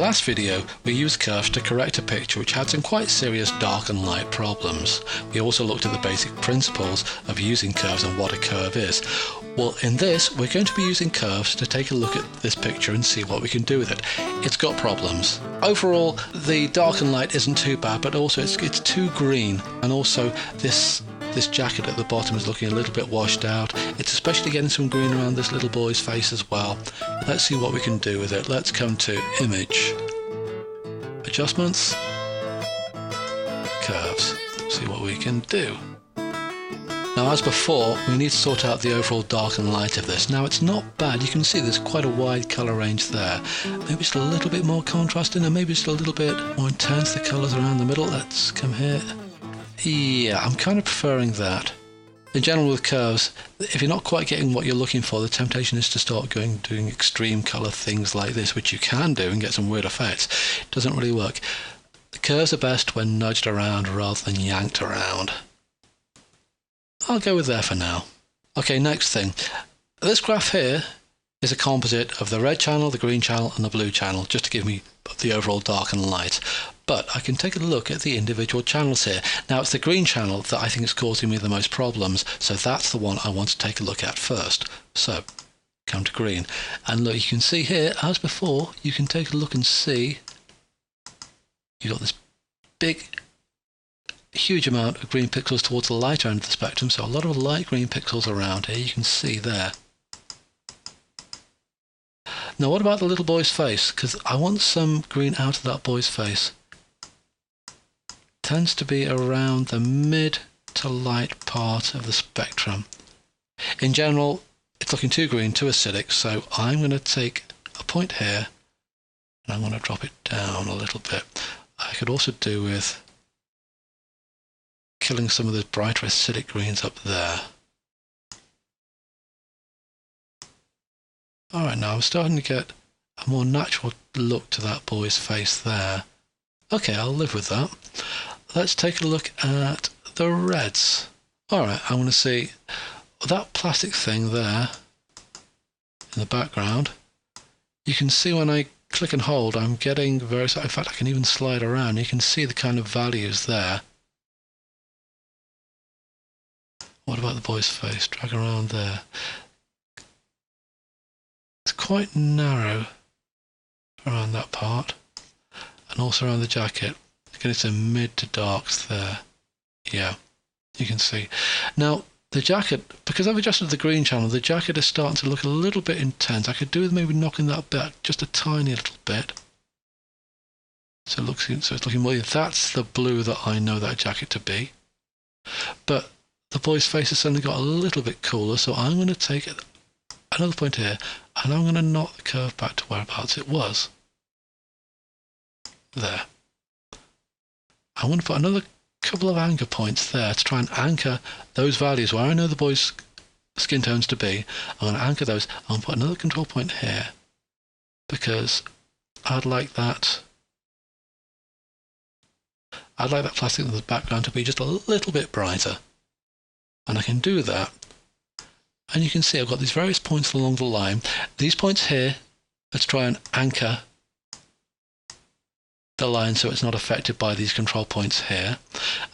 last video, we used curves to correct a picture which had some quite serious dark and light problems. We also looked at the basic principles of using curves and what a curve is. Well, in this, we're going to be using curves to take a look at this picture and see what we can do with it. It's got problems. Overall, the dark and light isn't too bad, but also it's too green, and also this jacket at the bottom is looking a little bit washed out. It's especially getting some green around this little boy's face as well. Let's see what we can do with it. Let's come to Image, Adjustments, Curves. See what we can do. Now, as before, we need to sort out the overall dark and light of this. Now, it's not bad. You can see there's quite a wide colour range there. Maybe it's a little bit more contrasting, and maybe it's a little bit more intense, the colours around the middle. Let's come here. Yeah, I'm kind of preferring that. In general, with curves, if you're not quite getting what you're looking for, the temptation is to start doing extreme colour things like this, which you can do and get some weird effects. It doesn't really work. The curves are best when nudged around rather than yanked around. I'll go with there for now. Okay, next thing. This graph here is a composite of the red channel, the green channel and the blue channel, just to give me the overall dark and light. But I can take a look at the individual channels here. Now, it's the green channel that I think is causing me the most problems, so that's the one I want to take a look at first. So, come to green. And look, you can see here, as before, you can take a look and see you've got this big, huge amount of green pixels towards the lighter end of the spectrum, so a lot of light green pixels around here, you can see there. Now, what about the little boy's face? Because I want some green out of that boy's face. Tends to be around the mid to light part of the spectrum. In general, it's looking too green, too acidic, so I'm going to take a point here and I'm going to drop it down a little bit. I could also do with killing some of the brighter acidic greens up there. Alright, now I'm starting to get a more natural look to that boy's face there. Okay, I'll live with that. Let's take a look at the reds. Alright, I want to see that plastic thing there in the background. You can see when I click and hold, I'm getting various, in fact I can even slide around. You can see the kind of values there. What about the boy's face? Drag around there. It's quite narrow around that part, and also around the jacket. Getting some mid to darks there. Yeah, you can see. Now, the jacket, because I've adjusted the green channel, the jacket is starting to look a little bit intense. I could do with maybe knocking that back just a tiny little bit. So it's looking more. That's the blue that I know that jacket to be. But the boy's face has suddenly got a little bit cooler, so I'm going to take another point here, and I'm going to knock the curve back to whereabouts it was. There. I'm going to put another couple of anchor points there to try and anchor those values where I know the boy's skin tones to be. I'm going to anchor those. I'm going to put another control point here because I'd like that plastic in the background to be just a little bit brighter. And I can do that. And you can see I've got these various points along the line. These points here, let's try and anchor the line so it's not affected by these control points here.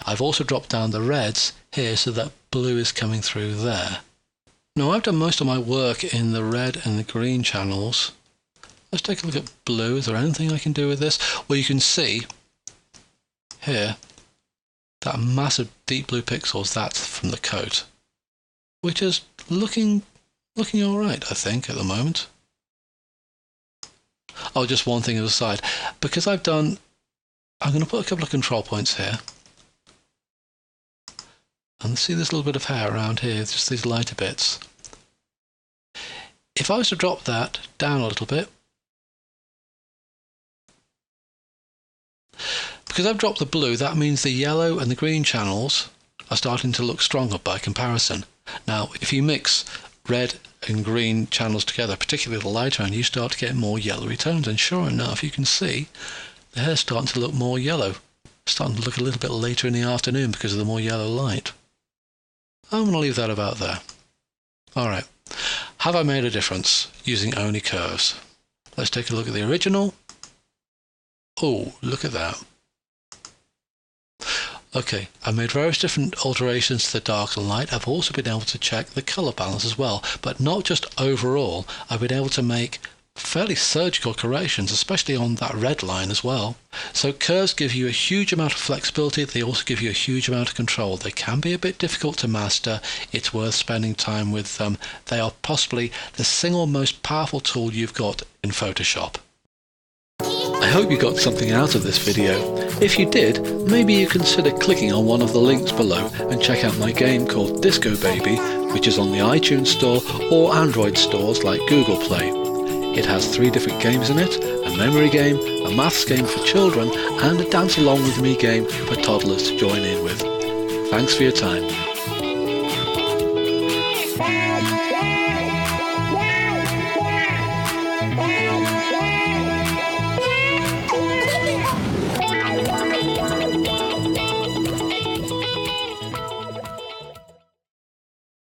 I've also dropped down the reds here so that blue is coming through there. Now, I've done most of my work in the red and the green channels. Let's take a look at blue. Is there anything I can do with this? Well, you can see here that massive deep blue pixels, that's from the coat, which is looking all right, I think, at the moment. Oh, just one thing aside. Because I'm going to put a couple of control points here. And see this little bit of hair around here, just these lighter bits. If I was to drop that down a little bit, because I've dropped the blue, that means the yellow and the green channels are starting to look stronger by comparison. Now, if you mix red and green channels together, particularly the lighter end, you start to get more yellowy tones, and sure enough you can see the hair's starting to look more yellow, starting to look a little bit later in the afternoon because of the more yellow light. I'm going to leave that about there. Alright, have I made a difference using only curves? Let's take a look at the original Oh, look at that. Okay, I've made various different alterations to the dark and light. I've also been able to check the colour balance as well, but not just overall. I've been able to make fairly surgical corrections, especially on that red line as well. So curves give you a huge amount of flexibility. They also give you a huge amount of control. They can be a bit difficult to master. It's worth spending time with them. They are possibly the single most powerful tool you've got in Photoshop. I hope you got something out of this video. If you did, maybe you consider clicking on one of the links below and check out my game called Disco Baby, which is on the iTunes Store or Android stores like Google Play. It has 3 different games in it: a memory game, a maths game for children, and a dance along with me game for toddlers to join in with. Thanks for your time.